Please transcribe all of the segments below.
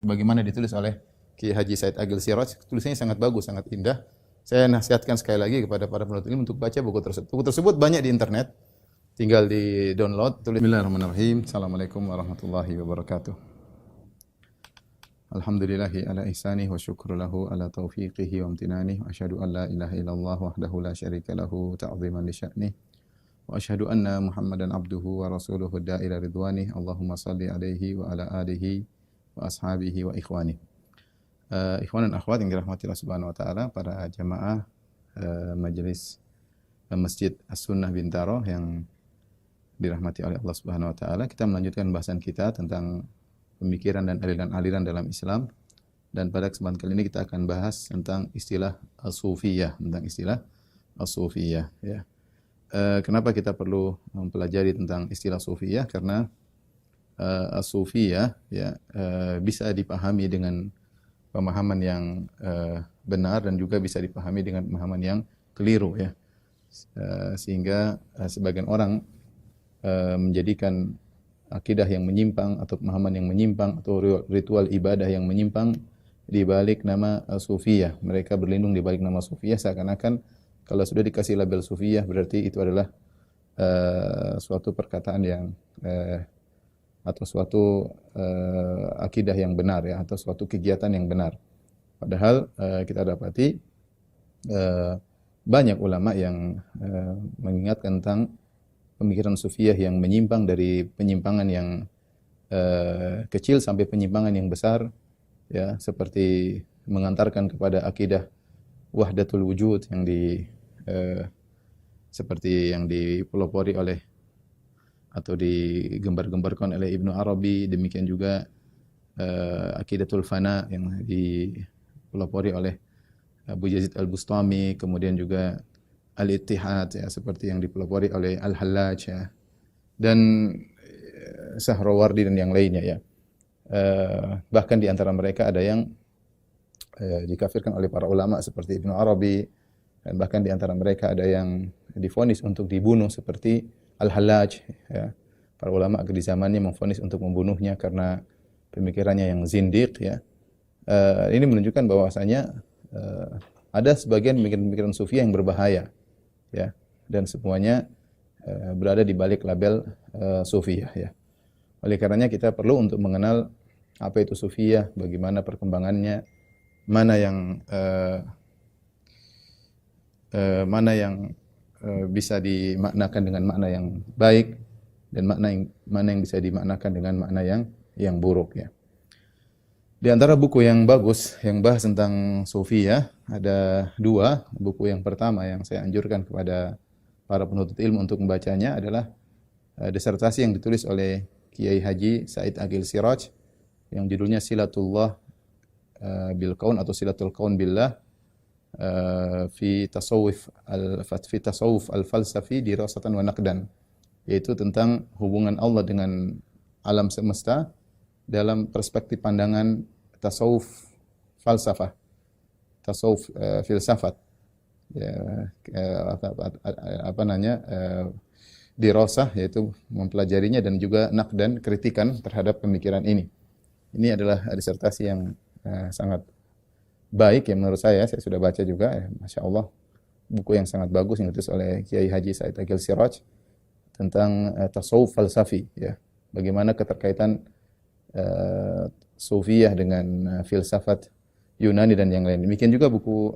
bagaimana ditulis oleh Kiai Haji Said Agil Siraj. Tulisannya sangat bagus, sangat indah. Saya nasihatkan sekali lagi kepada para penuntut ilmu untuk baca buku tersebut. Buku tersebut banyak di internet, tinggal di download. Bismillahirrahmanirrahim. Assalamualaikum warahmatullahi wabarakatuh. Alhamdulillahi ala ihsanih wa syukru lahu ala taufiqihi wa amtinanih wa asyhadu an la ilaha illallah wahdahu la syarika lahu ta'ziman li sya'nih wa asyhadu anna Muhammadan abduhu wa rasuluhu da'ila ridwanih. Allahumma salli alaihi wa ala alihi wa ashabihi wa ikhwanih. Ikhwan dan akhwat yang dirahmati Allah Subhanahu wa taala, para jamaah majelis Masjid As-Sunnah Bintaro yang dirahmati oleh Allah Subhanahu wa taala, kita melanjutkan bahasan kita tentang pemikiran dan aliran-aliran dalam Islam. Dan pada kesempatan kali ini kita akan bahas tentang istilah as-sufiyah, ya. Kenapa kita perlu mempelajari tentang istilah sufiyah? Karena as-sufiyah ya bisa dipahami dengan pemahaman yang benar dan juga bisa dipahami dengan pemahaman yang keliru, ya. Sehingga sebagian orang menjadikan akidah yang menyimpang atau pemahaman yang menyimpang atau ritual ibadah yang menyimpang di balik nama sufiyah. Mereka berlindung di balik nama sufiyah, seakan-akan kalau sudah dikasih label sufiyah berarti itu adalah suatu perkataan yang atau suatu akidah yang benar, ya, atau suatu kegiatan yang benar. Padahal kita dapati banyak ulama yang mengingatkan tentang pemikiran sufiyah yang menyimpang dari penyimpangan yang kecil sampai penyimpangan yang besar, ya, seperti mengantarkan kepada akidah wahdatul wujud yang seperti yang dipelopori oleh atau digembar-gembarkan oleh Ibnu Arabi. Demikian juga akidatul fana yang dipelopori oleh Abu Yazid Al-Bustami, kemudian juga al-ittihad, ya, seperti yang dipelopori oleh Al-Hallaj, ya, dan Sahrawardi dan yang lainnya, ya. Bahkan di antara mereka ada yang dikafirkan oleh para ulama seperti Ibnu Arabi, dan bahkan di antara mereka ada yang divonis untuk dibunuh seperti Al-Hallaj, ya. Para ulama di zamannya memvonis untuk membunuhnya karena pemikirannya yang zindiq, ya. Ini menunjukkan bahwasanya ada sebagian pemikiran-pemikiran sufi yang berbahaya, ya, dan semuanya berada di balik label sufiyah, ya. Oleh karenanya kita perlu untuk mengenal apa itu sufiyah, bagaimana perkembangannya, mana yang bisa dimaknakan dengan makna yang baik dan mana yang bisa dimaknakan dengan makna yang buruk, ya. Di antara buku yang bagus yang bahas tentang sufiyah ada dua. Buku yang pertama yang saya anjurkan kepada para penuntut ilmu untuk membacanya adalah disertasi yang ditulis oleh Kiai Haji Said Agil Siraj yang judulnya Silatullah bil Kaun atau Silatul Kaun billah fi tasawuf al-falsafi dirasatan wa naqdan, yaitu tentang hubungan Allah dengan alam semesta dalam perspektif pandangan tasawuf falsafah, tasawuf filsafat, ya, dirasah, yaitu mempelajarinya, dan juga naqdan, kritikan terhadap pemikiran ini. Ini adalah disertasi yang sangat baik, ya, menurut saya sudah baca juga, ya, Masya Allah, buku yang sangat bagus yang ditulis oleh Kiai Haji Said Agil Siraj tentang tasawuf falsafi, ya, bagaimana keterkaitan sufiyah dengan filsafat Yunani dan yang lain. Demikian juga buku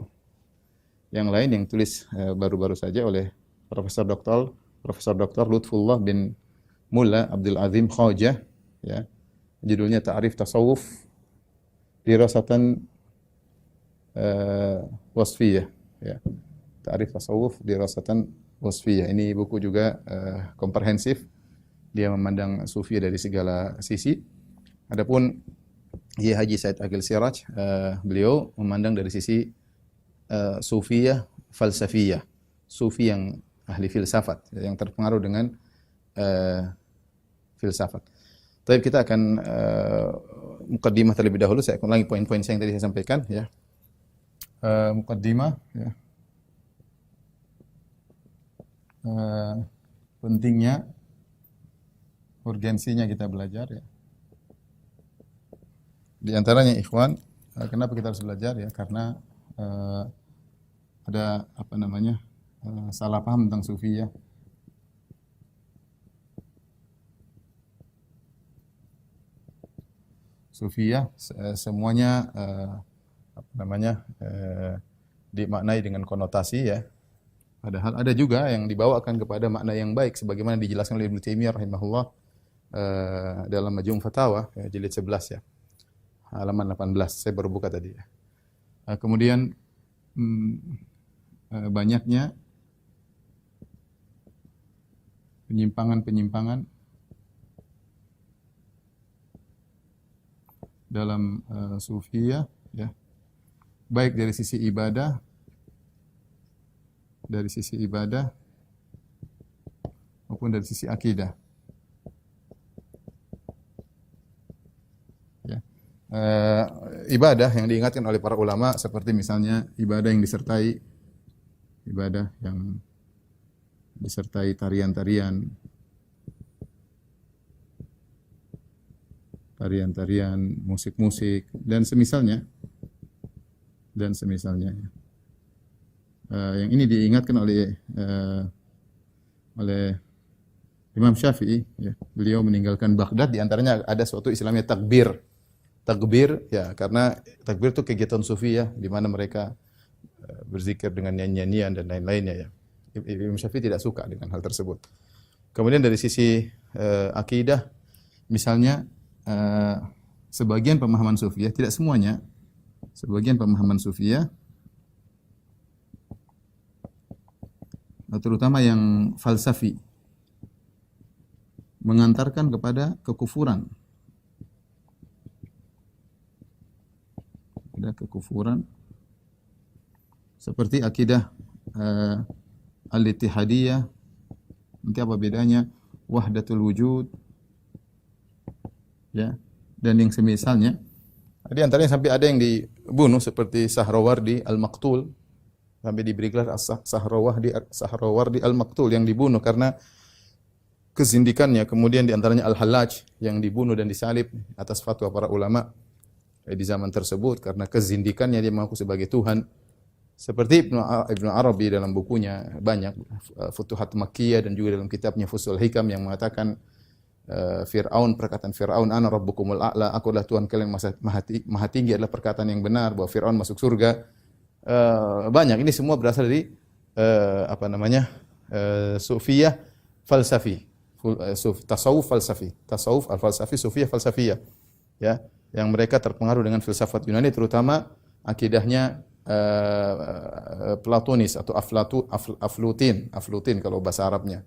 yang lain yang tulis baru-baru saja oleh Profesor Dr. Lutfullah bin Mulla Abdul Azim Khawjah, ya, judulnya Ta'rif Tasawuf Dirasatan Wasfiyah, ya. Ta'rif Tasawuf Dirasatan Wasfiyah. Ini buku juga komprehensif. Dia memandang sufi dari segala sisi. Adapun Kiai Haji Said Agil Siraj, beliau memandang dari sisi sufiyah falsafiyah, sufi yang ahli filsafat, yang terpengaruh dengan filsafat. Tapi kita akan mukaddimah terlebih dahulu. Saya ulangi poin-poin yang tadi saya sampaikan, ya. Mukaddimah, ya. Pentingnya, urgensinya kita belajar, ya. Di antaranya ikhwan, kenapa kita harus belajar ya? Karena ada apa namanya? Salah paham tentang sufiyah. Sufiyah semuanya apa namanya? Dimaknai dengan konotasi ya. Padahal ada juga yang dibawakan kepada makna yang baik sebagaimana dijelaskan oleh Ibnu Taimiyah rahimahullah dalam Majmu' Fatawa ya, jilid 11 ya. Halaman 18. Saya baru buka tadi ya. Kemudian banyaknya penyimpangan-penyimpangan dalam sufiyah ya. Baik dari sisi ibadah maupun dari sisi akidah. Ya. Ibadah yang diingatkan oleh para ulama seperti misalnya ibadah yang disertai tarian-tarian, musik-musik dan semisalnya. Yang ini diingatkan oleh Imam Syafi'i ya. Beliau meninggalkan Baghdad, di antaranya ada suatu istilahnya takbir. Takbir ya, karena takbir itu kegiatan sufi ya, di mana mereka berzikir dengan nyanyian dan lain-lainnya ya. Imam Syafi'i tidak suka dengan hal tersebut. Kemudian dari sisi akidah misalnya sebagian pemahaman sufiyah, tidak semuanya, sebagian pemahaman sufiyah terutama yang falsafi mengantarkan kepada kekufuran. Ada kekufuran seperti akidah al-ittihadiyah. Nanti apa bedanya? Wahdatul wujud ya, dan yang semisalnya. Di antaranya sampai ada yang dibunuh seperti Sahrawardi al-Maqtul, sampai diberi gelar Sahrawardi al-Maqtul, yang dibunuh karena kezindikannya. Kemudian di antaranya Al-Hallaj yang dibunuh dan disalib atas fatwa para ulama di zaman tersebut karena kezindikannya, dia mengaku sebagai Tuhan. Seperti Ibnu Arabi dalam bukunya banyak Futuhat Makkiyah dan juga dalam kitabnya Fusul Hikam yang mengatakan perkataan Fir'aun, ana rabbukumul a'la, aku adalah Tuhan kalian maha tinggi, adalah perkataan yang benar bahwa Fir'aun masuk surga. Banyak ini semua berasal dari sufiyah falsafi, tasawuf falsafi, tasawuf al-falsafi, sufiyah falsafiyah ya, yang mereka terpengaruh dengan filsafat Yunani, terutama akidahnya Platonis atau Aflutin kalau bahasa Arabnya.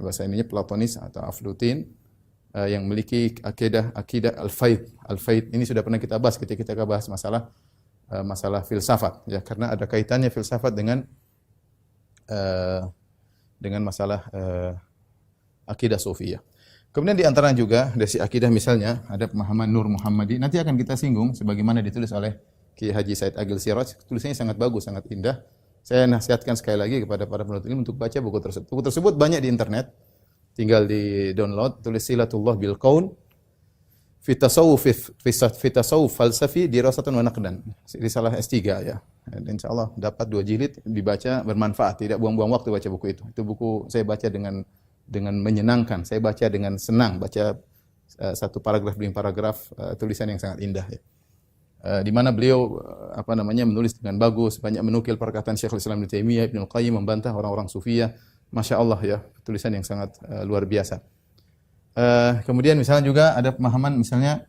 Bahasa ininya Platonis atau Aflutin yang memiliki akidah al-faid. Al-faid ini sudah pernah kita bahas ketika kita bahas masalah filsafat ya, karena ada kaitannya filsafat dengan masalah akidah sufiyah. Kemudian di antara juga dari akidah misalnya ada pemahaman Nur Muhammadi. Nanti akan kita singgung sebagaimana ditulis oleh Kiai Haji Said Agil Siraj. Tulisannya sangat bagus, sangat indah. Saya nasihatkan sekali lagi kepada para penuntut ilmu untuk baca buku tersebut. Buku tersebut banyak di internet, tinggal di download. Tulis Silatullah bil Qaun fi tasawuf falsafi dirasatun wa naqdan. Risalah S3 ya. Dan insyaallah dapat 2 jilid, dibaca bermanfaat, tidak buang-buang waktu baca buku itu. Itu buku saya baca dengan menyenangkan. Saya baca dengan senang, baca satu paragraf demi paragraf, tulisan yang sangat indah ya. Di mana beliau menulis dengan bagus, banyak menukil perkataan Syekhul Islam Ibnu Taimiyah, Ibnu Qayyim, membantah orang-orang sufiyah. Masya Allah ya, tulisan yang sangat luar biasa. Kemudian misalnya juga ada pemahaman misalnya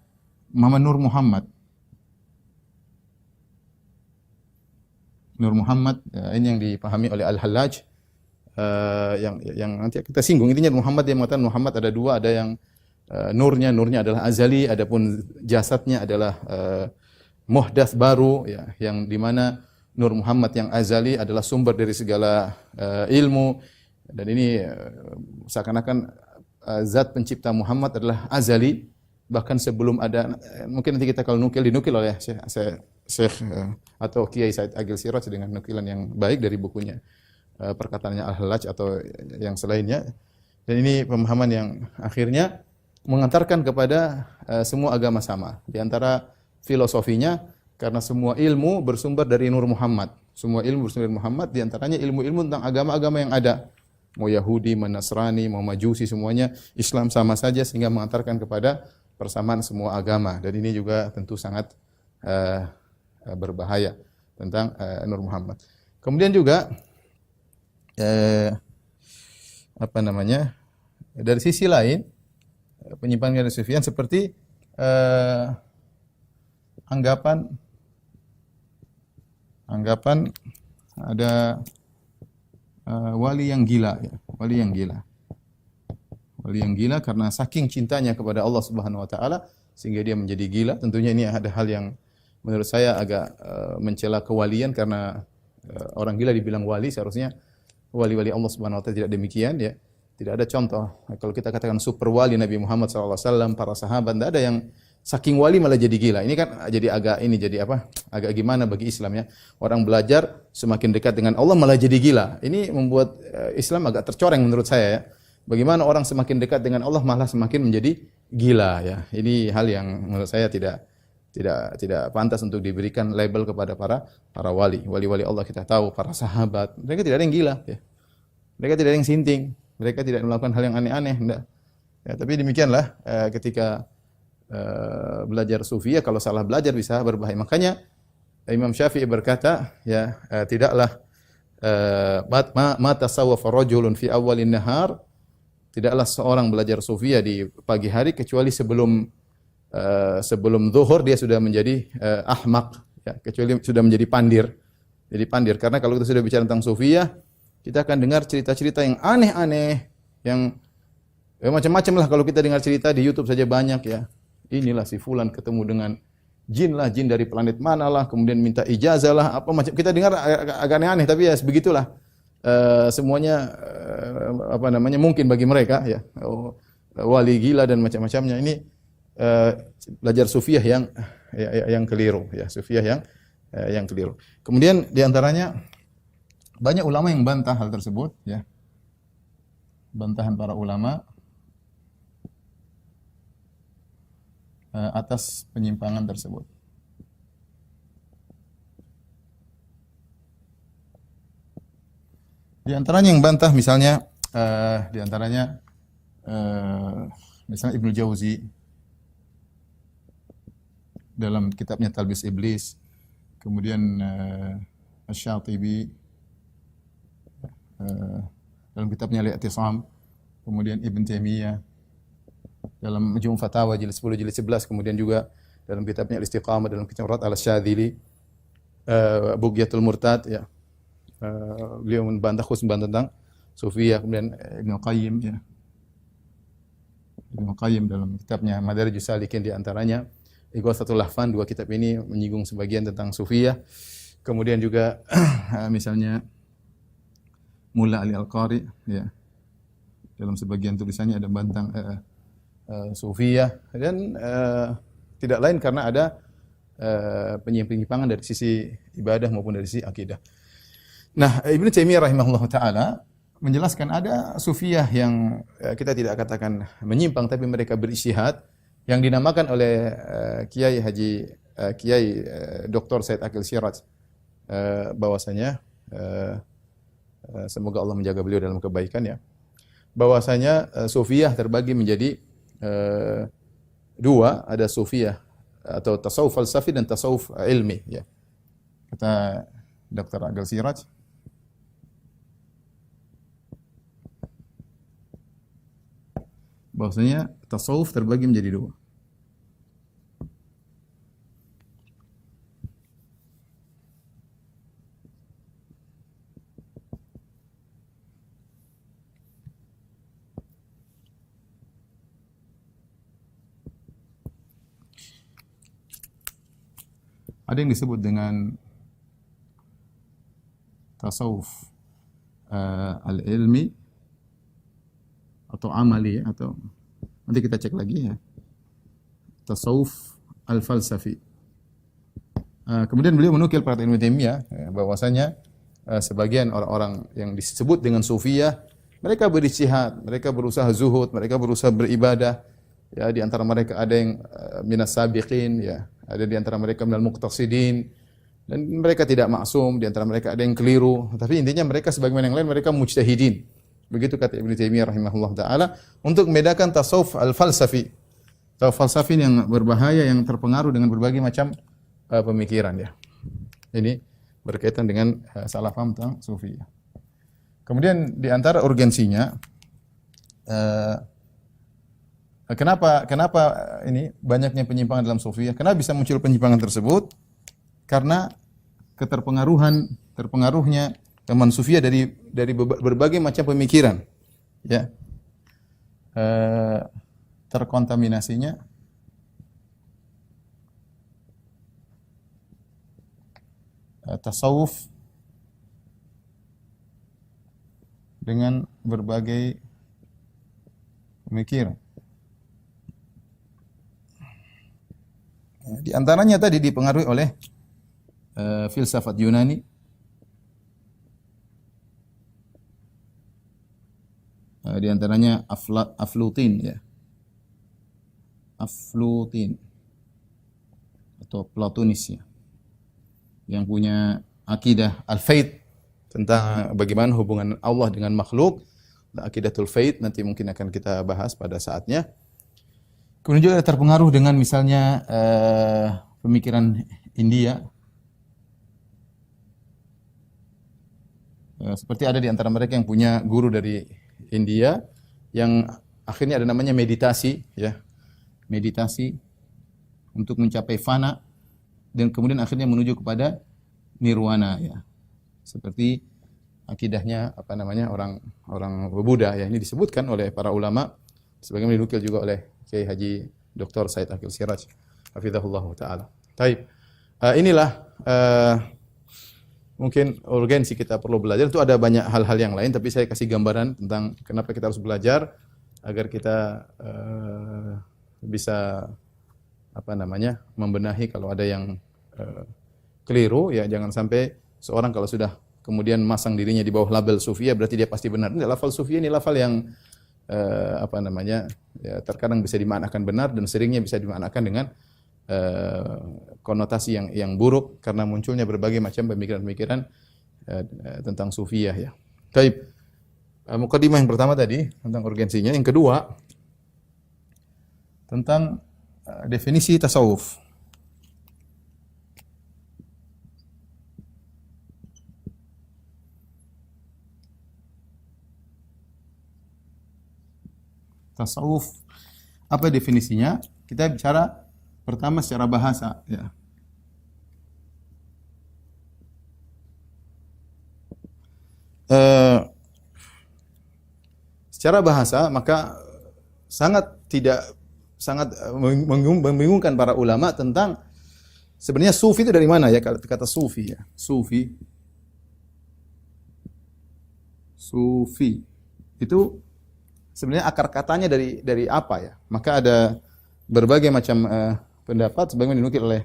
pemahaman Nur Muhammad. Nur Muhammad ini yang dipahami oleh Al-Hallaj, yang nanti kita singgung. Intinya Muhammad, dia mengatakan Muhammad ada 2, ada yang nurnya adalah azali, adapun jasadnya adalah muhdats baru ya, yang di mana Nur Muhammad yang azali adalah sumber dari segala ilmu, dan ini seakan-akan zat pencipta Muhammad adalah azali, bahkan sebelum ada, mungkin nanti kita kalau dinukil oleh Syekh atau Kiai Said Agil Siraj dengan nukilan yang baik dari bukunya perkataannya Al-Hallaj atau yang selainnya. Dan ini pemahaman yang akhirnya mengantarkan kepada semua agama sama. Di antara filosofinya karena semua ilmu bersumber dari Nur Muhammad. Semua ilmu bersumber dari Muhammad, di antaranya ilmu-ilmu tentang agama-agama yang ada. Mau Yahudi, mau Nasrani, mau Majusi, semuanya Islam sama saja sehingga mengantarkan kepada persamaan semua agama. Dan ini juga tentu sangat berbahaya tentang Nur Muhammad. Kemudian juga apa namanya? Dari sisi lain penyimpangan dari Sufyan seperti anggapan ada wali yang gila, ya. Wali yang gila. Wali yang gila karena saking cintanya kepada Allah Subhanahu wa taala sehingga dia menjadi gila. Tentunya ini ada hal yang menurut saya agak mencela kewalian karena orang gila dibilang wali, seharusnya wali-wali Allah Subhanahu wa taala tidak demikian, ya. Tidak ada contoh. Kalau kita katakan super wali Nabi Muhammad SAW, para sahabat, tidak ada yang saking wali malah jadi gila. Ini kan jadi apa? Agak gimana bagi Islam, ya. Orang belajar semakin dekat dengan Allah malah jadi gila. Ini membuat Islam agak tercoreng menurut saya, ya. Bagaimana orang semakin dekat dengan Allah malah semakin menjadi gila, ya. Ini hal yang menurut saya tidak pantas untuk diberikan label kepada para wali. Wali-wali Allah kita tahu, para sahabat, mereka tidak ada yang gila, ya. Mereka tidak ada yang sinting, mereka tidak melakukan hal yang aneh-aneh, enggak. Ya, tapi demikianlah ketika belajar sufiyah, kalau salah belajar bisa berbahaya. Makanya Imam Syafi'i berkata, ya, tidaklah ma tasawwafa rajulun fi awwalin nahar, tidaklah seorang belajar sufiyah di pagi hari kecuali sebelum zuhur dia sudah menjadi ahmak, ya, kecuali sudah menjadi pandir. Jadi pandir, karena kalau kita sudah bicara tentang sufiyah, kita akan dengar cerita-cerita yang aneh-aneh, yang macam-macam lah. Kalau kita dengar cerita di YouTube saja banyak, ya. Inilah si fulan ketemu dengan jin lah, jin dari planet mana lah, kemudian minta ijazah lah, apa macam. Kita dengar agak aneh-aneh, tapi ya begitulah. Semuanya apa namanya mungkin bagi mereka, ya. Wali gila dan macam-macamnya. Ini belajar sufiyah yang keliru, ya, sufiyah yang keliru. Kemudian di antaranya banyak ulama yang bantah hal tersebut, ya. Bantahan para ulama atas penyimpangan tersebut. Di antaranya yang bantah misalnya misalnya Ibnu Jauzi dalam kitabnya Talbis Iblis, kemudian Asy-Syatibi dalam kitabnya Al-I'tisam, kemudian Ibn Taimiyah dalam Majmu' Fatawa jilid 10 jilid 11, kemudian juga dalam kitabnya Al-Istiqamah, dalam kitab Rad al-Syadzili, Bughyatul Murtad, ya. Beliau membantah tentang sufiyah. Kemudian Ibnu Qayyim, ya. Ibnu Qayyim dalam kitabnya Madarijus Salikin, di antaranya Ighatsatul Lahfan, dua kitab ini menyinggung sebagian tentang sufiyah. Kemudian juga misalnya Mulla Ali Al-Qari, ya. Dalam sebagian tulisannya ada bantang sufiyah, dan tidak lain karena ada penyimpangan dari sisi ibadah maupun dari sisi akidah. Nah, Ibnu Taimiyah rahimahullah taala menjelaskan ada sufiyah yang kita tidak katakan menyimpang, tapi mereka berijtihad, yang dinamakan oleh Kiai Dr. Said Aqil Siraj, bahwasanya semoga Allah menjaga beliau dalam kebaikan, ya. Bahwasanya sufiyah terbagi menjadi dua, ada sufiyah atau tasawuf falsafi dan tasawuf ilmi, ya. Kata Dr. Aqil Siraj, bahwasanya tasawuf terbagi menjadi dua. Ada yang disebut dengan tasawuf al-ilmi atau amali, atau nanti kita cek lagi, ya. Tasawuf al-falsafi. Kemudian beliau menukil perkataan Ibnu Taimiyah, ya, bahwasanya sebagian orang-orang yang disebut dengan sufiyah, mereka berijtihad, mereka berusaha zuhud, mereka berusaha beribadah, ya. Di antara mereka ada yang minas sabiqin, ya. ada di antara mereka minal muqtasidin, dan mereka tidak maksum, di antara mereka ada yang keliru, tapi intinya mereka sebagaimana yang lain mereka mujtahidin. Begitu kata Ibnu Taimiyah rahimahullah taala untuk membedakan tasawuf al-falsafi. Tasawuf falsafi yang berbahaya yang terpengaruh dengan berbagai macam pemikiran ya. Ini berkaitan dengan salah paham tentang sufiyah. Kemudian di antara urgensinya kenapa ini banyaknya penyimpangan dalam sufiyah? Kenapa bisa muncul penyimpangan tersebut? Karena terpengaruhnya teman sufiyah dari berbagai macam pemikiran, ya, terkontaminasinya tasawuf dengan berbagai pemikiran. Di antaranya tadi dipengaruhi oleh filsafat Yunani, di antaranya Aflutin ya. Aflutin atau Platonis ya. Yang punya akidah al-faid tentang bagaimana hubungan Allah dengan makhluk, akidatul faid, nanti mungkin akan kita bahas pada saatnya. Kemudian juga terpengaruh dengan misalnya pemikiran India. Seperti ada di antara mereka yang punya guru dari India yang akhirnya ada namanya meditasi ya. Meditasi untuk mencapai fana dan kemudian akhirnya menuju kepada nirwana ya. Seperti akidahnya apa namanya orang Buddha ya. Ini disebutkan oleh para ulama sebagaimana dinukil juga oleh Kiai Haji Dr. Said Akil Siraj hafizahullah taala. Baik. Inilah mungkin urgensi kita perlu belajar. Itu ada banyak hal-hal yang lain, tapi saya kasih gambaran tentang kenapa kita harus belajar agar kita bisa apa namanya membenahi kalau ada yang keliru ya. Jangan sampai seorang kalau sudah kemudian masang dirinya di bawah label sufiyah berarti dia pasti benar. Ini lafal sufiyah, ini lafal yang apa namanya ya, terkadang bisa dimaknakan benar dan seringnya bisa dimaknakan dengan konotasi yang buruk karena munculnya berbagai macam pemikiran-pemikiran tentang sufiyah ya. Baik. Mukadimah yang pertama tadi tentang urgensinya, yang kedua tentang definisi tasawuf. Tasawuf apa definisinya? Kita bicara pertama secara bahasa ya. Secara bahasa maka sangat membingungkan para ulama tentang sebenarnya sufi itu dari mana ya, kalau kata sufi ya. Sufi itu sebenarnya akar katanya dari apa ya? Maka ada berbagai macam pendapat sebagaimana dinukil oleh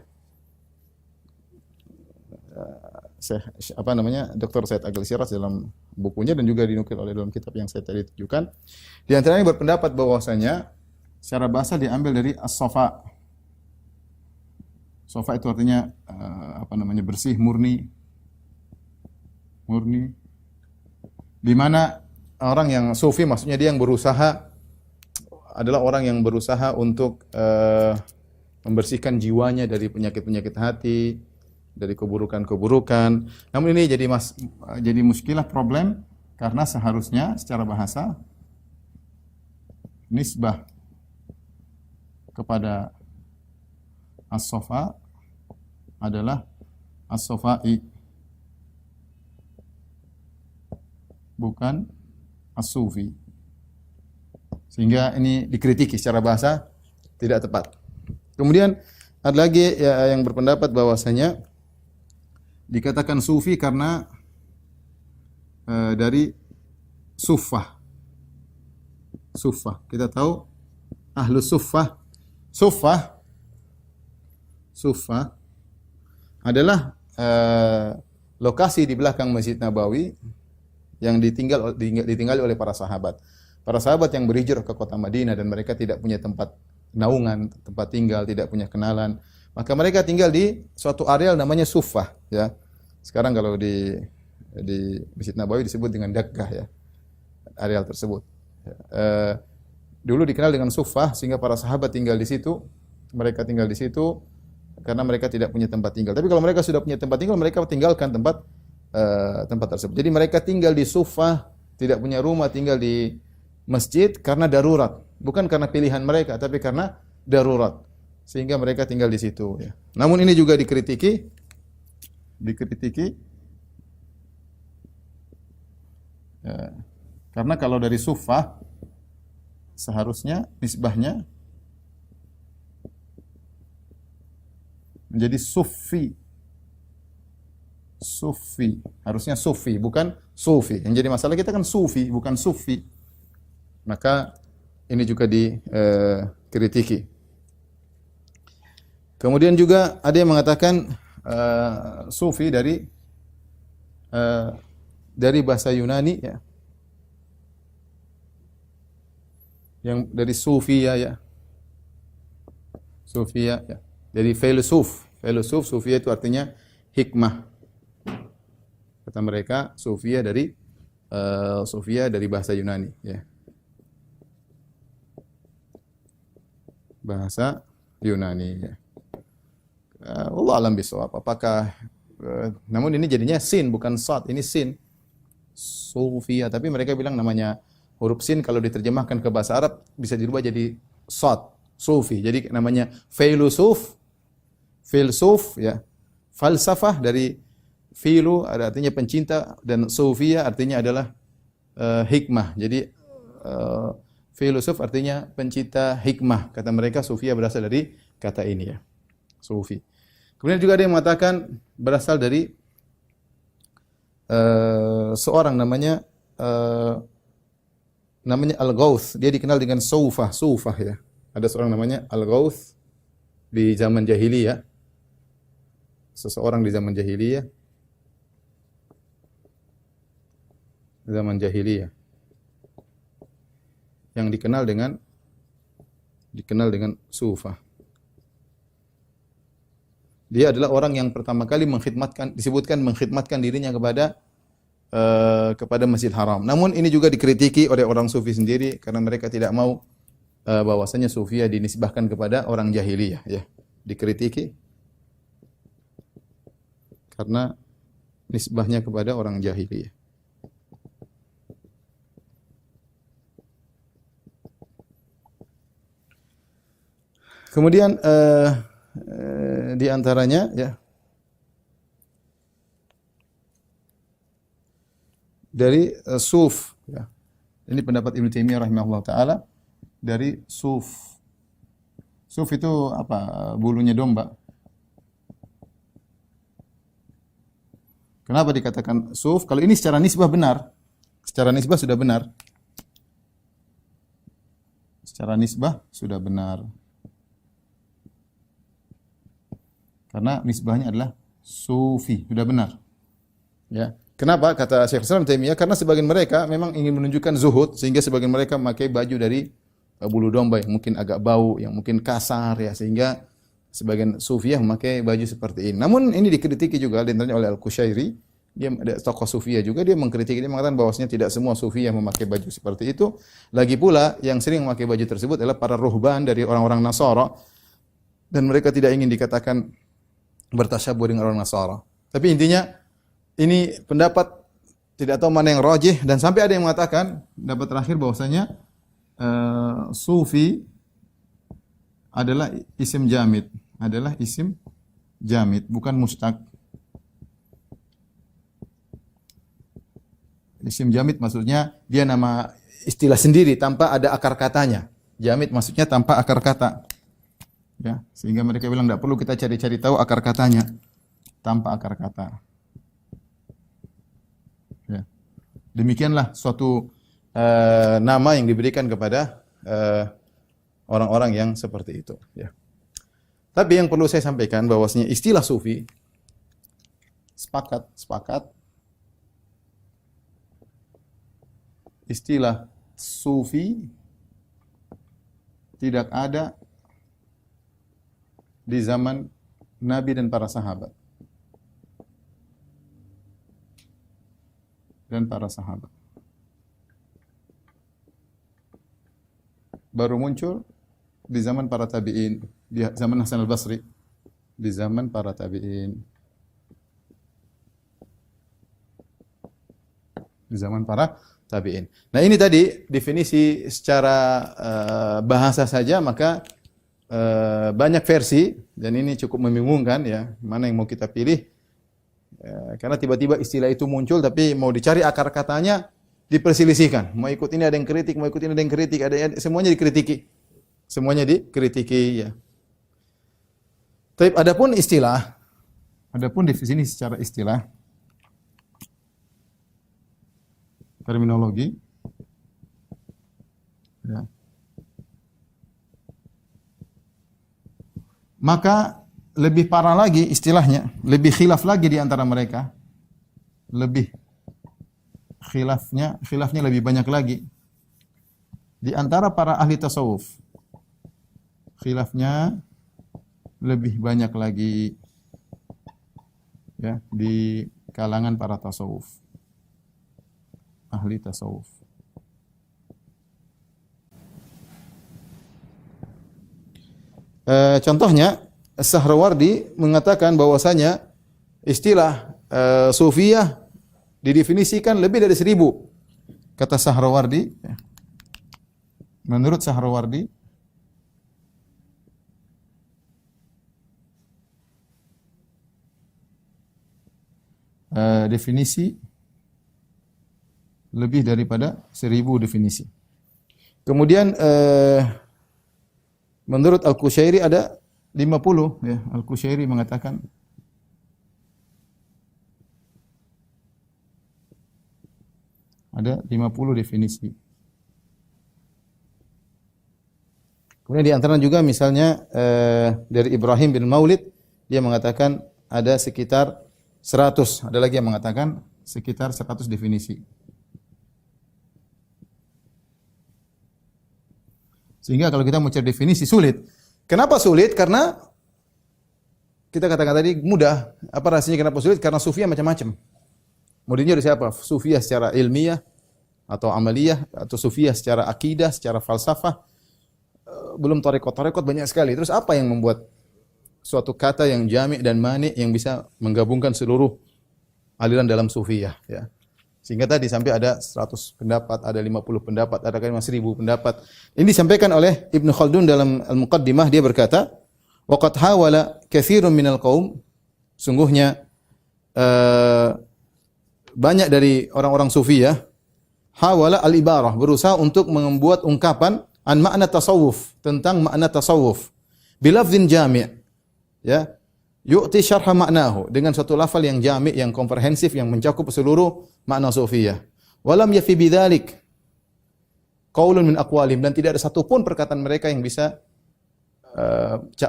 Dr. Said Agil Siraj dalam bukunya dan juga dinukil oleh dalam kitab yang saya tadi tunjukkan. Di antaranya berpendapat bahwasanya secara bahasa diambil dari as-safa. Safa itu artinya bersih, murni. Di mana orang yang sufi maksudnya dia yang berusaha adalah orang yang berusaha untuk membersihkan jiwanya dari penyakit-penyakit hati, dari keburukan-keburukan. Namun ini jadi muskilah, problem karena seharusnya secara bahasa nisbah kepada as-safa adalah as-safai, bukan as-sufi. Sehingga ini dikritiki secara bahasa tidak tepat. Kemudian ada lagi ya, yang berpendapat bahwasanya dikatakan sufi karena dari suffah. Kita tahu ahlus suffah. Suffah adalah lokasi di belakang Masjid Nabawi yang ditinggali oleh para sahabat. Para sahabat yang berhijrah ke kota Madinah dan mereka tidak punya tempat naungan, tempat tinggal, tidak punya kenalan. Maka mereka tinggal di suatu areal namanya Suffah, ya. Sekarang kalau di Masjid Nabawi disebut dengan Dakkah, ya, areal tersebut. Dulu dikenal dengan Suffah sehingga para sahabat tinggal di situ. Mereka tinggal di situ karena mereka tidak punya tempat tinggal. Tapi kalau mereka sudah punya tempat tinggal, mereka tinggalkan tempat tersebut. Jadi mereka tinggal di Suffah, tidak punya rumah, tinggal di masjid karena darurat, bukan karena pilihan mereka, tapi karena darurat. Sehingga mereka tinggal di situ, ya. Namun ini juga dikritiki ya, karena kalau dari Suffah seharusnya nisbahnya menjadi Sufi. Sufi, harusnya Sufi, bukan Sufi. Yang jadi masalah kita kan Sufi, bukan Sufi. Maka ini juga dikritiki. Kemudian juga ada yang mengatakan Sufi dari bahasa Yunani, ya. Yang dari Sufia, ya. Sufia, ya. Dari filosof. Sufia itu artinya hikmah. Kata mereka Sufia dari bahasa Yunani, ya. Bahasa Yunani, ya. Allah alam bisawab. Apakah namun ini jadinya sin bukan sad, ini sin. Sufia, tapi mereka bilang namanya huruf sin kalau diterjemahkan ke bahasa Arab bisa dirubah jadi sad, sufi. Jadi namanya filsuf, ya. Falsafah dari filu ada artinya pencinta dan sufia artinya adalah hikmah. Jadi filosof artinya pencinta hikmah. Kata mereka sufia berasal dari kata ini, ya. Sufi. Kemudian juga ada yang mengatakan berasal dari seorang namanya Al-Ghauth. Dia dikenal dengan Sufah, ya. Ada seorang namanya Al-Ghauth di zaman jahiliyah. Seseorang di zaman jahiliyah. Yang dikenal dengan Sufah. Dia adalah orang yang pertama kali disebutkan mengkhidmatkan dirinya kepada Masjid Haram. Namun ini juga dikritiki oleh orang Sufi sendiri karena mereka tidak mau bahwasanya Sufia dinisbahkan kepada orang jahiliyah, ya. Dikritiki karena nisbahnya kepada orang jahiliyah. Kemudian di antaranya, ya, dari suf, ya. Ini pendapat Ibnu Taimiyah rahimahullah taala dari suf. Suf itu apa? Bulunya domba. Kenapa dikatakan suf? Kalau ini secara nisbah benar. Secara nisbah sudah benar. Secara nisbah sudah benar. Karena nisbahnya adalah sufi, sudah benar. Ya. Kenapa? Kata Syekh Islam Taimiyah, karena sebagian mereka memang ingin menunjukkan zuhud sehingga sebagian mereka memakai baju dari bulu domba yang mungkin agak bau, yang mungkin kasar, ya, sehingga sebagian sufiyah memakai baju seperti ini. Namun ini dikritiki juga diantaranya oleh Al-Qushairi. Dia ada tokoh sufiyah juga, dia mengkritik, dia mengatakan bahwasanya tidak semua sufiyah memakai baju seperti itu. Lagi pula yang sering memakai baju tersebut adalah para ruhban dari orang-orang Nasara dan mereka tidak ingin dikatakan bertasyabuh dengan orang Nasara. Tapi intinya ini pendapat tidak tahu mana yang rajih dan sampai ada yang mengatakan pendapat terakhir bahwasanya sufi adalah isim jamid, bukan mustaq. Isim jamid maksudnya dia nama istilah sendiri tanpa ada akar katanya. Jamid maksudnya tanpa akar kata. Ya, sehingga mereka bilang tidak perlu kita cari-cari tahu akar katanya, tanpa akar kata. Ya. Demikianlah suatu nama yang diberikan kepada orang-orang yang seperti itu. Ya. Tapi yang perlu saya sampaikan bahwasanya istilah sufi sepakat istilah sufi tidak ada di zaman Nabi dan para sahabat. Dan para sahabat. Baru muncul di zaman para tabi'in, di zaman Hasan al-Basri, di zaman para tabi'in. Di zaman para tabi'in. Nah, ini tadi definisi secara bahasa saja, maka banyak versi dan ini cukup membingungkan ya, mana yang mau kita pilih. Karena tiba-tiba istilah itu muncul tapi mau dicari akar katanya diperselisihkan. Mau ikut ini ada yang kritik, mau ikut ini ada yang kritik, semuanya dikritiki. Semuanya dikritiki ya. Tapi adapun istilah, adapun di sini secara istilah terminologi ya. Maka lebih parah lagi istilahnya, lebih khilaf lagi di antara mereka. Lebih khilafnya lebih banyak lagi di antara para ahli tasawuf. Khilafnya lebih banyak lagi ya di kalangan para tasawuf. Ahli tasawuf. Contohnya Sahrawardi mengatakan bahwasanya istilah Sufiyah didefinisikan lebih dari 1000. Kata Sahrawardi, menurut Sahrawardi, definisi lebih daripada 1000 definisi. Kemudian menurut Al-Qushairi ada 50 ya. Al-Qushairi mengatakan ada 50 definisi. Kemudian di antara juga misalnya dari Ibrahim bin Maulid, dia mengatakan ada sekitar 100. Ada lagi yang mengatakan sekitar 100 definisi. Sehingga kalau kita mau cari definisi sulit. Kenapa sulit? Karena kita katakan tadi mudah. Apa rahasianya kenapa sulit? Karena sufiyah macam-macam. Modelnya dari siapa? Sufiyah secara ilmiah atau amaliyah, atau sufiyah secara akidah, secara falsafah. Belum tarekot banyak sekali. Terus apa yang membuat suatu kata yang jami' dan mani' yang bisa menggabungkan seluruh aliran dalam sufiyah ya. Sehingga tadi sampai ada 100 pendapat, ada 50 pendapat, ada kan 1000 pendapat. Ini disampaikan oleh Ibnu Khaldun dalam Al-Muqaddimah, dia berkata, "Wa qad hawala katsirun minal qaum", sungguhnya banyak dari orang-orang sufi ya, hawala al-ibarah, berusaha untuk membuat ungkapan an makna tasawuf, tentang makna tasawuf. Bilafzin jami', ya. Yu'ti syarha maknahu, dengan suatu lafal yang jami', yang komprehensif, yang mencakup seluruh makna sufiyah. Walam yafi bidzalik qaulun min aqwalihim, dan tidak ada satupun perkataan mereka yang bisa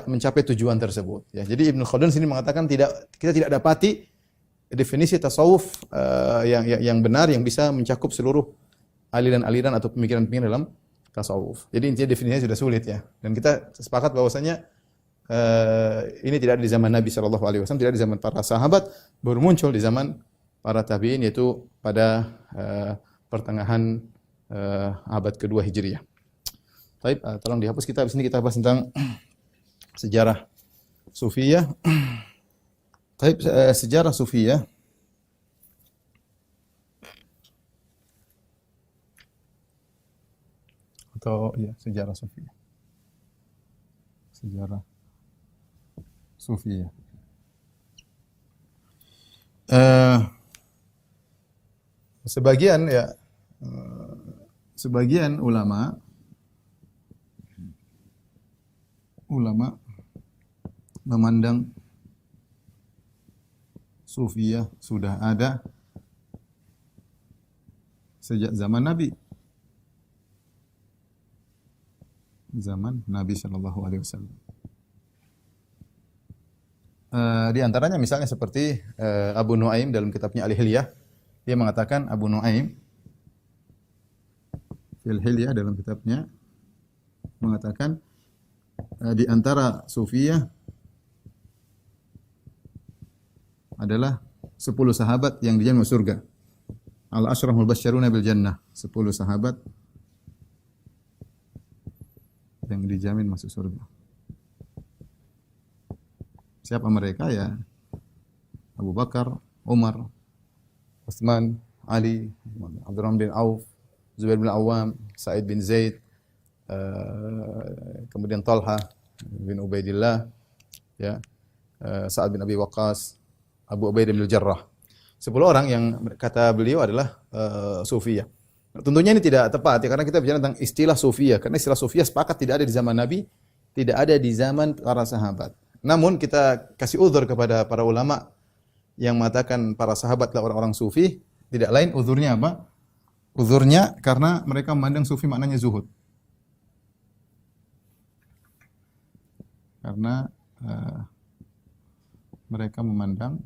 mencapai tujuan tersebut. Ya, jadi Ibnu Khaldun sini mengatakan kita tidak dapati definisi tasawuf yang benar yang bisa mencakup seluruh aliran-aliran atau pemikiran-pemikiran dalam tasawuf. Jadi intinya definisinya sudah sulit ya. Dan kita sepakat bahwasanya ini tidak ada di zaman Nabi sallallahu alaihi wasallam, tidak ada di zaman para sahabat, baru muncul di zaman para tabi'in, yaitu pada pertengahan abad kedua Hijriah. Baik, tolong dihapus, kita di sini kita bahas tentang sejarah Sufiyah. Baik, sejarah Sufiyah. Atau ya, sejarah Sufiyah. Sejarah Sufiyah. Sebagian ya, sebagian ulama memandang Sufiyah sudah ada sejak zaman Nabi. Zaman Nabi sallallahu alaihi wasallam. Di antaranya misalnya seperti Abu Nuaim dalam kitabnya Al-Hilyah, dia mengatakan, Abu Nuaim fil Hilyah dalam kitabnya mengatakan di antara Sufiyah adalah 10 sahabat yang dijamin masuk surga. Al-Asyraful Basyaruna bil Jannah, 10 sahabat yang dijamin masuk surga. Siapa mereka? Ya Abu Bakar, Umar, Utsman, Ali, Abdurrahman bin Auf, Zubair bin Awam, Sa'id bin Zaid, kemudian Talha bin Ubaidillah, ya, Sa'ad bin Abi Waqqas, Abu Ubaidah bin Jarrah. 10 orang yang kata beliau adalah sufiyah. Tentunya ini tidak tepat ya, karena kita bicara tentang istilah sufiyah. Karena istilah sufiyah sepakat tidak ada di zaman Nabi, tidak ada di zaman para sahabat. Namun kita kasih uzur kepada para ulama yang mengatakan para sahabat adalah orang-orang sufi, tidak lain uzurnya apa? Uzurnya karena mereka memandang sufi maknanya zuhud. Karena mereka memandang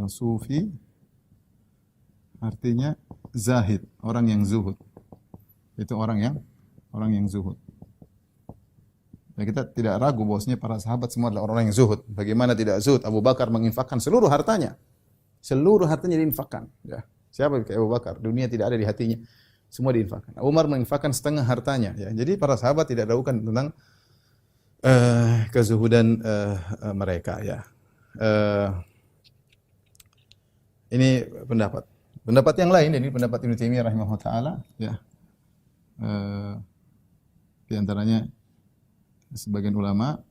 sufi artinya zahid, orang yang zuhud. Itu orang yang zuhud. Ya, kita tidak ragu bahwasanya para sahabat semua adalah orang yang zuhud. Bagaimana tidak zuhud? Abu Bakar menginfakkan seluruh hartanya. Seluruh hartanya diinfakkan. Ya. Siapa kayak Abu Bakar? Dunia tidak ada di hatinya. Semua diinfakkan. Umar menginfakkan setengah hartanya. Ya. Jadi para sahabat tidak ragukan tentang kezuhudan mereka. Ya. Ini pendapat. Pendapat yang lain, ini pendapat Ibnu Taimiyah rahimahullah taala. Ya. Di antaranya sebagian ulama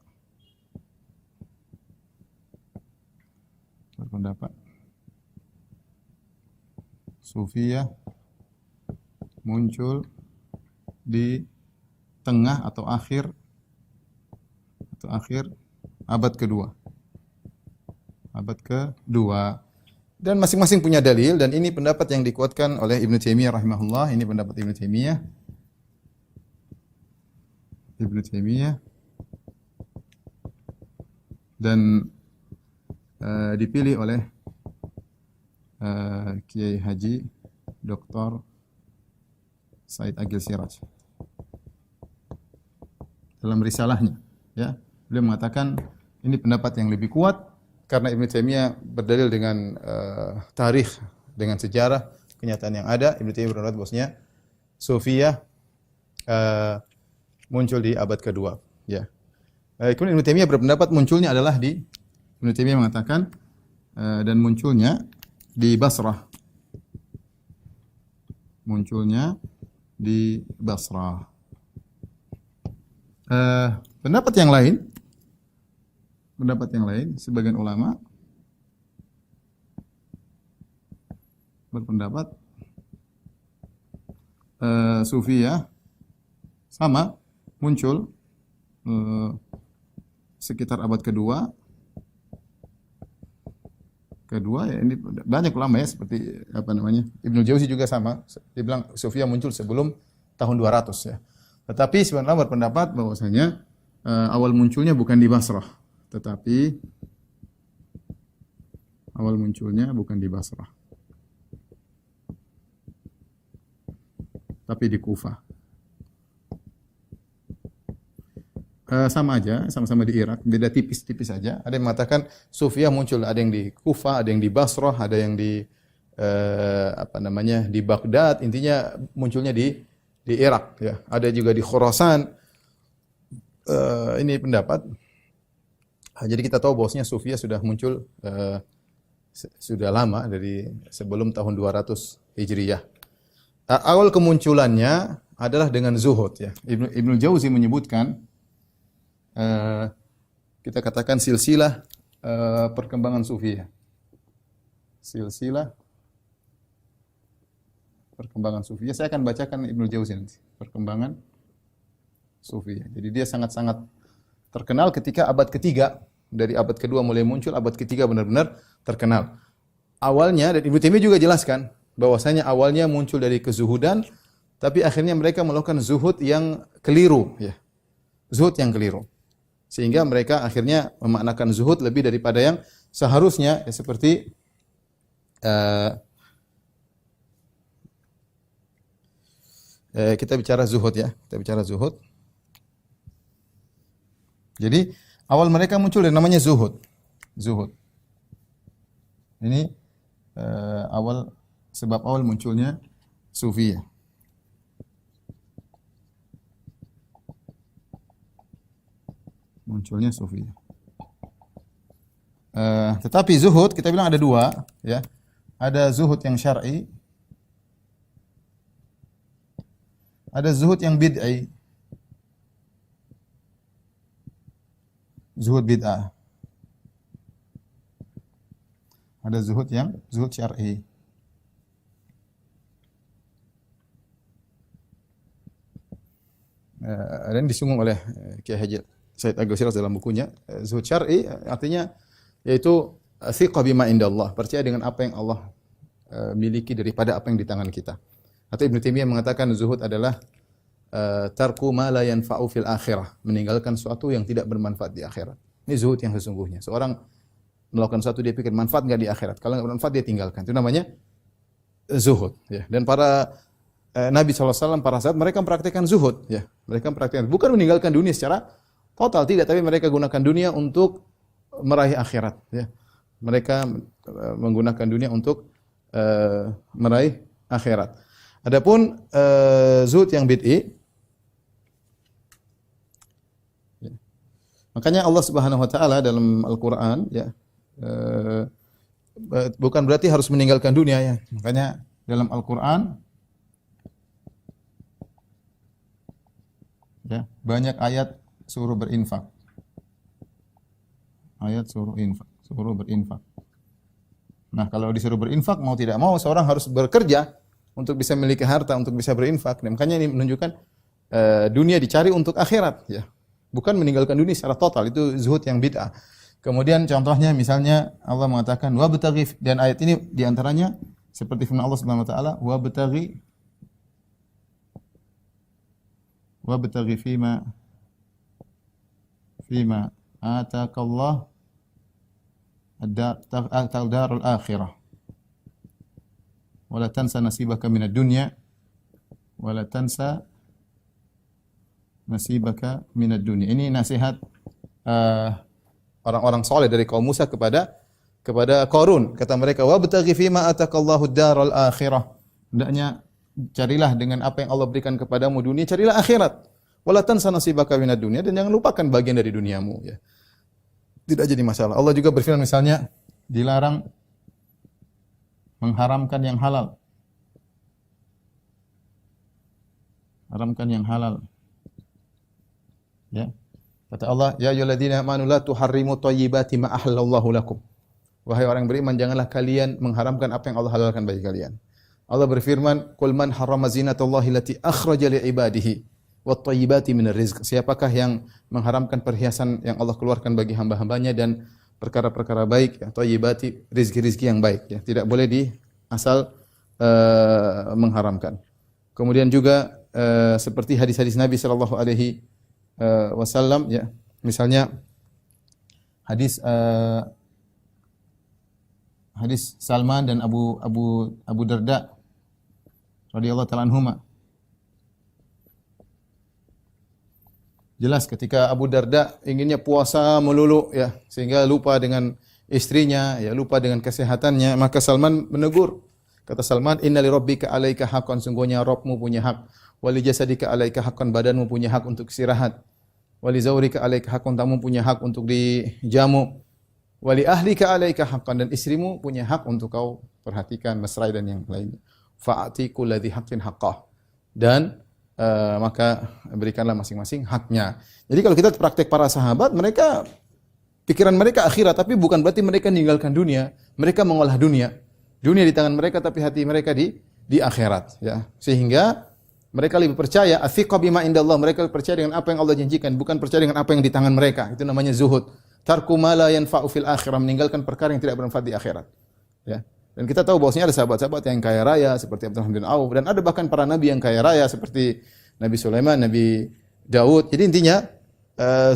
berpendapat sufiyah muncul di tengah atau akhir abad kedua. Abad kedua. Dan masing-masing punya dalil, dan ini pendapat yang dikuatkan oleh Ibnu Taimiyah rahimahullah. Ini pendapat Ibnu Taimiyah. Dan dipilih oleh Kiai Haji Dr. Said Agil Siraj dalam risalahnya, ya, beliau mengatakan ini pendapat yang lebih kuat karena Ibnu Taimiyah berdalil dengan tarikh, dengan sejarah kenyataan yang ada. Ibnu Taimiyah berpendapat bahwasanya sufiyah muncul di abad kedua, ya. Kemudian Ibnu Taimiyah berpendapat munculnya adalah Ibnu Taimiyah mengatakan dan munculnya di Basrah. Munculnya di Basrah. Pendapat yang lain, sebagian ulama berpendapat sufiyah sama muncul sekitar abad kedua ya, ini banyak ulama ya, seperti Ibnu Jauzi juga sama, dia bilang sufiyah muncul sebelum tahun 200 ya. Tetapi sebenarnya berpendapat bahwasanya awal munculnya bukan di Basrah, tetapi tapi di Kufah. Sama aja, sama-sama di Irak, beda tipis-tipis saja. Ada yang mengatakan sufiyah muncul, ada yang di Kufah, ada yang di Basrah, ada yang di di Baghdad. Intinya munculnya di Irak, ya. Ada juga di Khurasan. Ini pendapat. Jadi kita tahu bahwasanya sufiyah sudah muncul sudah lama, dari sebelum tahun 200 Hijriyah. Awal kemunculannya adalah dengan zuhud, ya. Ibnu Jauzi menyebutkan kita katakan silsilah perkembangan sufiyah. Silsilah perkembangan sufiyah. Saya akan bacakan Ibnu Jauzi nanti, perkembangan sufiyah. Jadi dia sangat-sangat terkenal ketika abad ketiga. Dari abad kedua mulai muncul, abad ketiga benar-benar terkenal. Awalnya, dan Ibnu Taimiyah juga jelaskan bahwasanya awalnya muncul dari kezuhudan, tapi akhirnya mereka melakukan zuhud yang keliru, ya. Zuhud yang keliru. Sehingga mereka akhirnya memaknakan zuhud lebih daripada yang seharusnya, ya, seperti kita bicara zuhud, ya. Kita bicara zuhud. Jadi Awal mereka muncul dari namanya zuhud. Zuhud. Ini sebab awal munculnya sufiyah. Munculnya sufiyah. Tetapi zuhud kita bilang ada dua, ya. Ada zuhud yang syar'i, ada zuhud yang bid'i. Zuhud bid'ah. Ada zuhud yang zuhud syar'i. Dan disinggung oleh Kiai Haji Said Agil Siraj dalam bukunya. Zuhud syar'i artinya yaitu thiqah bima indallah, percaya dengan apa yang Allah miliki daripada apa yang di tangan kita. Atau Ibnu Taimiyah mengatakan zuhud adalah tarku ma la yanfa'u fil akhirah, meninggalkan sesuatu yang tidak bermanfaat di akhirat. Ini zuhud yang sesungguhnya. Seorang melakukan sesuatu dia pikir manfaat enggak di akhirat. Kalau enggak bermanfaat dia tinggalkan. Itu namanya zuhud, ya. Dan para Nabi SAW, para sahabat mereka mempraktikkan zuhud, ya. Mereka mempraktikkan bukan meninggalkan dunia secara total, tidak, tapi mereka gunakan dunia untuk meraih akhirat, ya. Mereka menggunakan dunia untuk meraih akhirat. Adapun zuhud yang bid'i, ya. Makanya Allah Subhanahu wa taala dalam Al-Qur'an, ya, bukan berarti harus meninggalkan dunia, ya. Makanya dalam Al-Qur'an, ya, banyak ayat suruh berinfak. Ayat suruh infak, suruh berinfak. Nah, kalau disuruh berinfak mau tidak mau seorang harus bekerja untuk bisa memiliki harta, untuk bisa berinfak. Dan makanya ini menunjukkan dunia dicari untuk akhirat, ya. Bukan meninggalkan dunia secara total, itu zuhud yang bid'ah. Kemudian contohnya misalnya Allah mengatakan wabtaghi, dan ayat ini diantaranya seperti firman Allah Subhanahu wa taala wabtaghi fima atakallah ad-darul akhirah wala tansa nasibaka minad dunya wala tansa nasibaka minad dunya. Ini nasihat orang-orang saleh dari kaum Musa kepada Qarun. Kata mereka, wabtaghi fima atakallahu ad-darul akhirah. Hendaknya carilah dengan apa yang Allah berikan kepadamu dunia, carilah akhirat. Wala tansa nasibaka minad dunya, dan jangan lupakan bagian dari duniamu, ya. Tidak jadi masalah. Allah juga berfirman misalnya dilarang mengharamkan yang halal. Haramkan yang halal. Ya. Kata Allah, ya ayyuhalladzina amanu la tuharrimu thayyibati ma ahallallahu lakum. Wahai orang beriman, janganlah kalian mengharamkan apa yang Allah halalkan bagi kalian. Allah berfirman, qul man harrama zinatallahi allati akhraja li ibadihi wat thayyibati minar rizq. Siapakah yang mengharamkan perhiasan yang Allah keluarkan bagi hamba-hambanya dan perkara-perkara baik, ya, thayyibati, rizki-rizki yang baik, ya. Tidak boleh asal mengharamkan. Kemudian juga seperti hadis-hadis Nabi sallallahu alaihi wasallam, ya. Misalnya hadis Salman dan Abu Darda radhiyallahu ta'ala anhuma. Jelas ketika Abu Darda inginnya puasa melulu, ya, sehingga lupa dengan istrinya, ya, lupa dengan kesehatannya, maka Salman menegur. Kata Salman, inna li rabbika 'alaika haqqan, sungguhnya Rabbmu punya hak. Wa li jasadika 'alaika haqqan, badanmu punya hak untuk istirahat. Wa li zawrika 'alaika haqqan, tamu punya hak untuk dijamu. Wa li ahlika 'alaika haqqan, dan istrimu punya hak untuk kau perhatikan, mesrai dan yang lainnya. Fa'ati kulladzi haqqin haqqah. Dan maka berikanlah masing-masing haknya. Jadi kalau kita praktek para sahabat, mereka pikiran mereka akhirat, tapi bukan berarti mereka meninggalkan dunia. Mereka mengolah dunia. Dunia di tangan mereka, tapi hati mereka di akhirat, ya. Sehingga mereka lebih percaya athiqa bima indallah, mereka percaya dengan apa yang Allah janjikan, bukan percaya dengan apa yang di tangan mereka. Itu namanya zuhud. Tarku ma la yanfa'u fil akhirah, meninggalkan perkara yang tidak bermanfaat di akhirat, ya. Dan kita tahu bahwasanya ada sahabat-sahabat yang kaya raya seperti Abdurrahman bin Auf, dan ada bahkan para nabi yang kaya raya seperti Nabi Sulaiman, Nabi Daud. Jadi intinya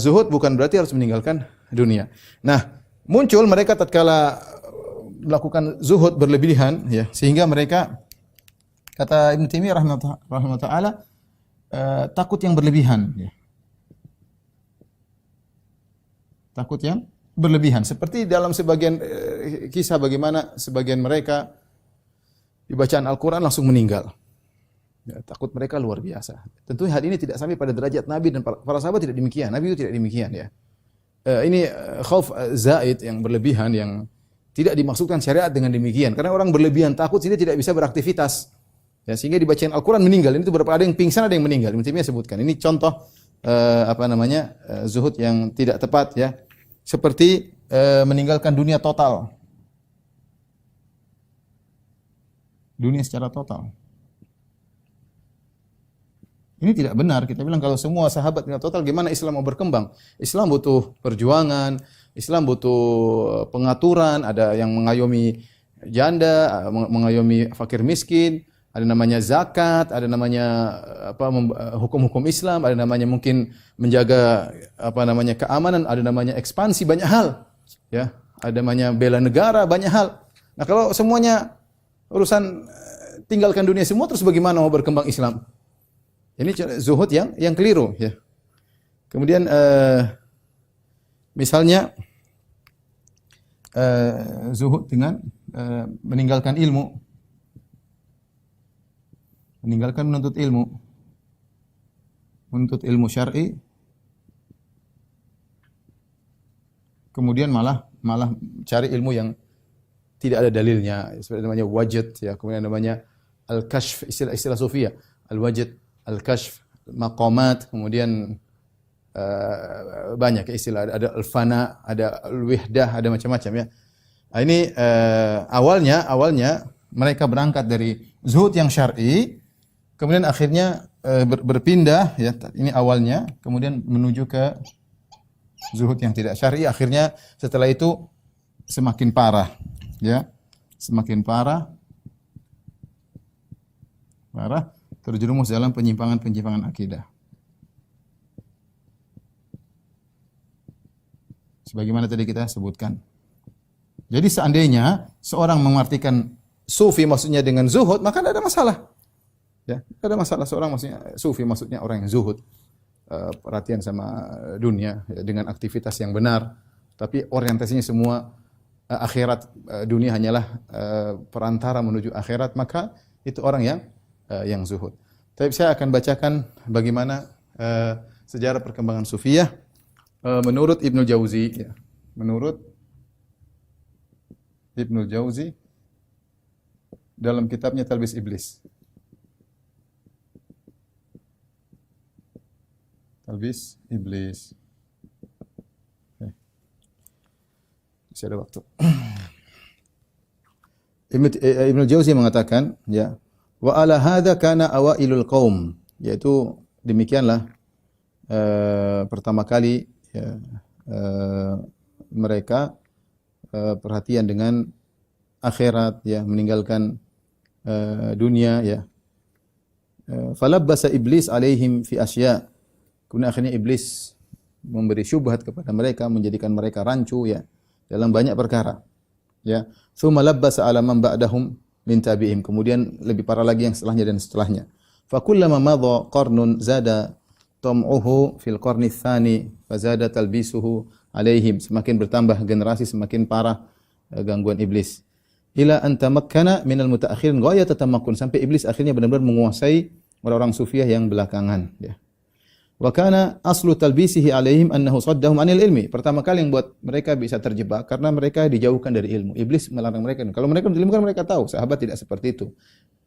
zuhud bukan berarti harus meninggalkan dunia. Nah, muncul mereka tatkala melakukan zuhud berlebihan, ya, sehingga mereka, kata Ibnu Taimiyah rahimahullah taala, takut yang berlebihan, ya. Takut yang berlebihan. Seperti dalam sebagian kisah bagaimana sebagian mereka di bacaan Al-Quran langsung meninggal. Ya, takut mereka luar biasa. Tentunya hal ini tidak sampai pada derajat Nabi dan para sahabat tidak demikian. Nabi itu tidak demikian ya. Ini khauf zaid yang berlebihan yang tidak dimaksudkan syariat dengan demikian. Karena orang berlebihan takut sehingga tidak bisa beraktivitas. Ya, sehingga dibacain Al-Quran meninggal. Ini itu berapa ada yang pingsan, ada yang meninggal. Ibnu Taimiyah sebutkan. Ini contoh zuhud yang tidak tepat ya. Seperti meninggalkan dunia total. Dunia secara total. Ini tidak benar. Kita bilang kalau semua sahabat dunia total, gimana Islam mau berkembang? Islam butuh perjuangan, Islam butuh pengaturan, ada yang mengayomi janda, mengayomi fakir miskin, ada namanya zakat, ada namanya hukum-hukum Islam, ada namanya mungkin menjaga keamanan, ada namanya ekspansi, banyak hal. Ya, ada namanya bela negara, banyak hal. Nah, kalau semuanya urusan tinggalkan dunia semua, terus bagaimana mau berkembang Islam? Ini zuhud yang keliru ya. Kemudian misalnya zuhud dengan meninggalkan ilmu. Meninggalkan menuntut ilmu. Menuntut ilmu syar'i. Kemudian malah cari ilmu yang tidak ada dalilnya, seperti namanya wajid ya, kemudian namanya al-kashf, istilah sufia, al-wajid, al-kashf, maqamat, kemudian banyak istilah, ada al-fana, ada al-wihdah, ada macam-macam ya. Nah, ini awalnya mereka berangkat dari zuhud yang syar'i, kemudian akhirnya berpindah ya, ini awalnya, kemudian menuju ke zuhud yang tidak syar'i, akhirnya setelah itu semakin parah ya, semakin parah terjerumus dalam penyimpangan akidah. Sebagaimana tadi kita sebutkan. Jadi seandainya seorang mengartikan sufi maksudnya dengan zuhud, maka tidak ada masalah. Ya, tidak ada masalah seorang maksudnya sufi maksudnya orang yang zuhud, perhatian sama dunia ya, dengan aktivitas yang benar, tapi orientasinya semua akhirat, dunia hanyalah perantara menuju akhirat, maka itu orang yang zuhud. Tapi saya akan bacakan bagaimana sejarah perkembangan sufiyah menurut Ibnu Jauzi ya. Menurut Ibnu Jauzi dalam kitabnya Talbis Iblis. Talbis Iblis. Masih ada waktu. Ibnu Jauzi mengatakan ya, wa ala hadza kana awailul qaum, yaitu demikianlah pertama kali ya, mereka perhatian dengan akhirat ya, meninggalkan dunia ya. Falabbasa iblis alaihim fi asya. Kemudian akhirnya iblis memberi syubhat kepada mereka, menjadikan mereka rancu ya dalam banyak perkara. Ya, tsumma labbasa ala man ba'dahum min tabi'ihim. Kemudian lebih parah lagi yang setelahnya dan setelahnya. Fa kullama madha qarnun zada tam'uhu fil qarni tsani fa zada talbisuhu alaihim. Semakin bertambah generasi semakin parah gangguan iblis. Ila an tamakkana minal mutaakhirin ghayat tamakkun, sampai iblis akhirnya benar-benar menguasai orang-orang sufiah yang belakangan ya. Wa kana aslu talbisihi alaihim annahu saddahum anil ilmi. Pertama kali yang buat mereka bisa terjebak karena mereka dijauhkan dari ilmu. Iblis melarang mereka. Kalau mereka ilmu kan mereka tahu, sahabat tidak seperti itu.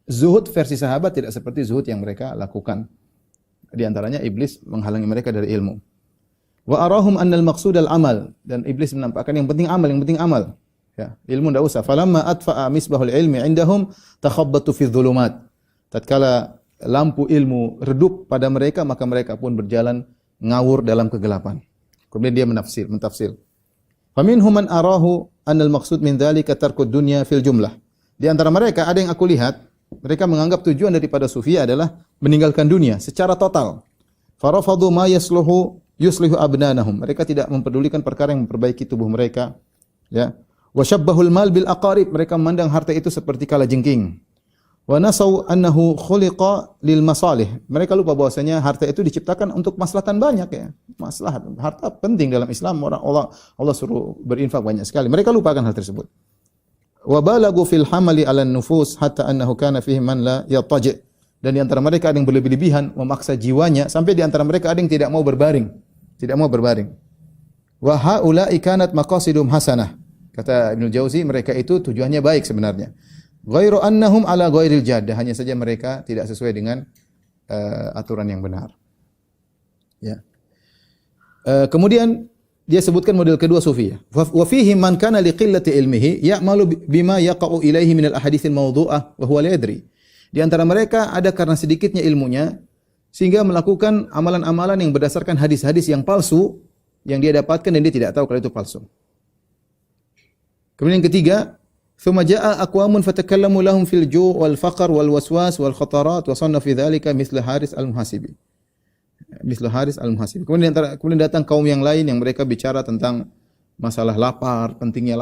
Zuhud versi sahabat tidak seperti zuhud yang mereka lakukan. Di antaranya iblis menghalangi mereka dari ilmu. Wa arahum annal maqsud al amal, dan iblis menampakkan yang penting amal. Ya, ilmu enggak usah. Falamma atfa'a misbahul ilmi indahum takhabbatu fi dhulumat. Tatkala lampu ilmu redup pada mereka, maka mereka pun berjalan ngawur dalam kegelapan. Kemudian dia mentafsir. Faminhum man arahu annal maqsud min dzalika tarkud dunya fil jumlah. Di antara mereka ada yang aku lihat, mereka menganggap tujuan daripada sufi adalah meninggalkan dunia secara total. Farafadu ma yuslihu abnanahum. Mereka tidak mempedulikan perkara yang memperbaiki tubuh mereka, ya. Wa syabbahul mal bil aqarib. Mereka memandang harta itu seperti kalajengking. Wa nasau annahu khuliqa lil masalih. Mereka lupa bahwasanya harta itu diciptakan untuk maslahatan banyak ya. Maslahat. Harta penting dalam Islam. Allah suruh berinfak banyak sekali. Mereka lupakan hal tersebut. Wa balagu fil hamali 'ala nufus hatta annahu kana fihi man la yattaji'. Dan di antara mereka ada yang berlebih-lebihan memaksa jiwanya sampai di antara mereka ada yang tidak mau berbaring. Tidak mau berbaring. Wa haula'i kanat maqasidum hasanah. Kata Ibnu Jauzi, mereka itu tujuannya baik sebenarnya. Ghairu annahum ala ghairil jaddah, hanya saja mereka tidak sesuai dengan aturan yang benar. Ya. Kemudian dia sebutkan model kedua sufiyah. Wa fihi man kana liqillati ilmihi ya'malu bima yaqa'u ilaihi min al-ahaditsil mawdu'ah wa huwa la yadri. Di antara mereka ada karena sedikitnya ilmunya sehingga melakukan amalan-amalan yang berdasarkan hadis-hadis yang palsu yang dia dapatkan dan dia tidak tahu kalau itu palsu. Kemudian yang ketiga, ثم جاء أقوام فتكلموا لهم في الجوع والفقر والوسواس والخطرات وصنف في ذلك مثل حارث المحاسبي. Kemudian datang kaum yang lain yang mereka bicara tentang masalah lapar, pentingnya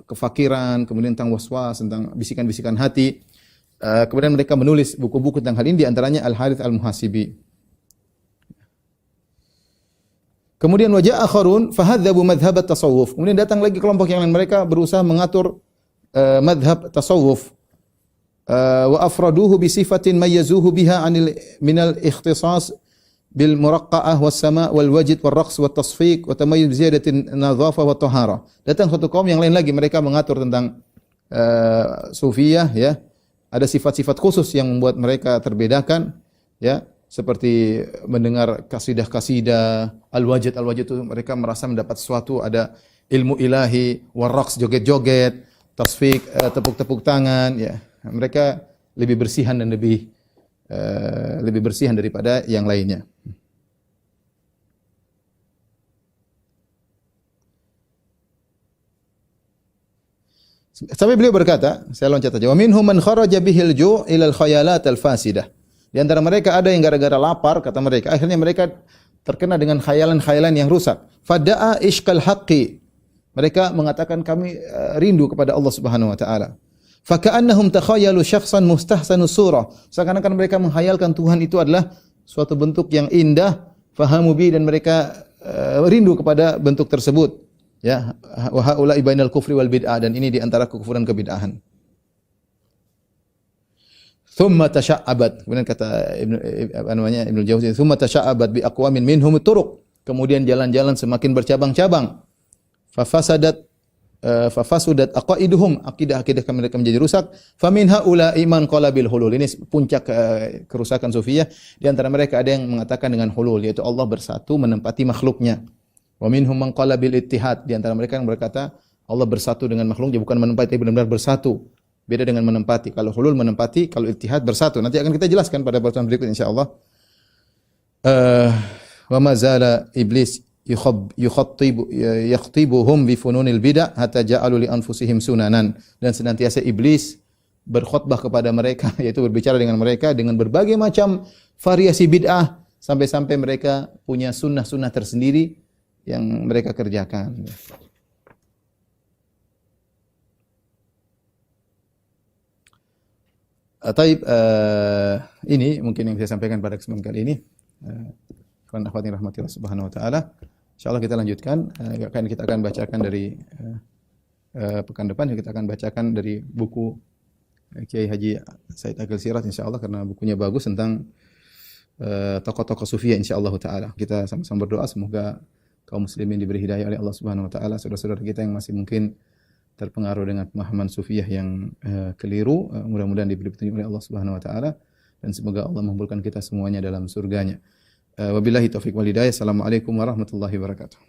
kefakiran, kemudian tentang waswas, tentang bisikan-bisikan hati. Kemudian mereka menulis buku-buku tentang hal ini, di antaranya Al-Harits Al-Muhasibi. Kemudian wajah akharun fahadzabu madhhab at-tasawuf. Kemudian datang lagi kelompok yang lain, mereka berusaha mengatur madhab tasawuf. Wa afraduhu bi sifatin mayyazuhu biha minal ikhtisas bil muraqqa'ah was sama' wal wajd wal raqs wat tasfiq wa tamayyuz ziyadatin nadhafah wa tahara. Datang satu kaum yang lain lagi, mereka mengatur tentang sufiyah ya. Ada sifat-sifat khusus yang membuat mereka terbedakan ya. Seperti mendengar kasidah-kasidah, al-wajid itu mereka merasa mendapat sesuatu, ada ilmu ilahi, warraqs joget-joget, tasfik tepuk-tepuk tangan ya. Mereka lebih bersihan dan lebih bersihan daripada yang lainnya. Sampai beliau berkata, saya loncat aja, wa minhum man kharaja bihil ju' ila al-khayalat al-fasidah. Di antara mereka ada yang gara-gara lapar, kata mereka, akhirnya mereka terkena dengan khayalan-khayalan yang rusak. Fada'a ishqal haqqi. Mereka mengatakan kami rindu kepada Allah Subhanahu wa taala. Faka'annahum takhayalu syakhsan mustahsanu surah. Seakan-akan mereka menghayalkan Tuhan itu adalah suatu bentuk yang indah, fahamu bi, dan mereka rindu kepada bentuk tersebut. Ya, wa haula'i bainal kufri wal bid'ah, dan ini di antara kekufuran kebid'ahan. Thumma tasha'abat. Kemudian kata Ibnu Jauzi, thumma tasha'abat bi aqwamin minhum turuq. Kemudian jalan-jalan semakin bercabang-cabang. Fafasudat aqaiduhum, akidah-akidah mereka menjadi rusak. Famin haula iman qala bil hulul. Ini puncak kerusakan sufiyah. Di antara mereka ada yang mengatakan dengan hulul, yaitu Allah bersatu menempati makhluknya. Wa minhum man qala bil ittihad. Di antara mereka yang berkata Allah bersatu dengan makhluknya, bukan menempati, benar-benar bersatu. Beda dengan menempati. Kalau hulul menempati, kalau ittihad bersatu. Nanti akan kita jelaskan pada pertemuan berikut insyaallah. Wa ma zala iblis yakhtibuhum bi fununil bid'ah hatta ja'alu li anfusihim sunanan. Dan senantiasa iblis berkhutbah kepada mereka, yaitu berbicara dengan mereka dengan berbagai macam variasi bid'ah, sampai-sampai mereka punya sunnah-sunnah tersendiri yang mereka kerjakan. Ini mungkin yang saya sampaikan pada kesempatan kali ini. Ikhwan akhwat yang rahmatillah subhanahu wa ta'ala. Insyaallah kita lanjutkan. Kita akan bacakan dari pekan depan, kita akan bacakan dari buku Kiai Haji Said Aqil Siraj insyaallah, karena bukunya bagus tentang tokoh-tokoh sufiyah insyaallah ta'ala. Kita sama-sama berdoa semoga kaum muslimin diberi hidayah oleh Allah Subhanahu wa taala. Saudara-saudara kita yang masih mungkin terpengaruh dengan pemahaman sufiyah yang keliru, mudah-mudahan diberi petunjuk oleh Allah Subhanahu wa taala, dan semoga Allah mengumpulkan kita semuanya dalam surganya. Wabillahi taufiq wal hidayah. Assalamualaikum warahmatullahi wabarakatuh.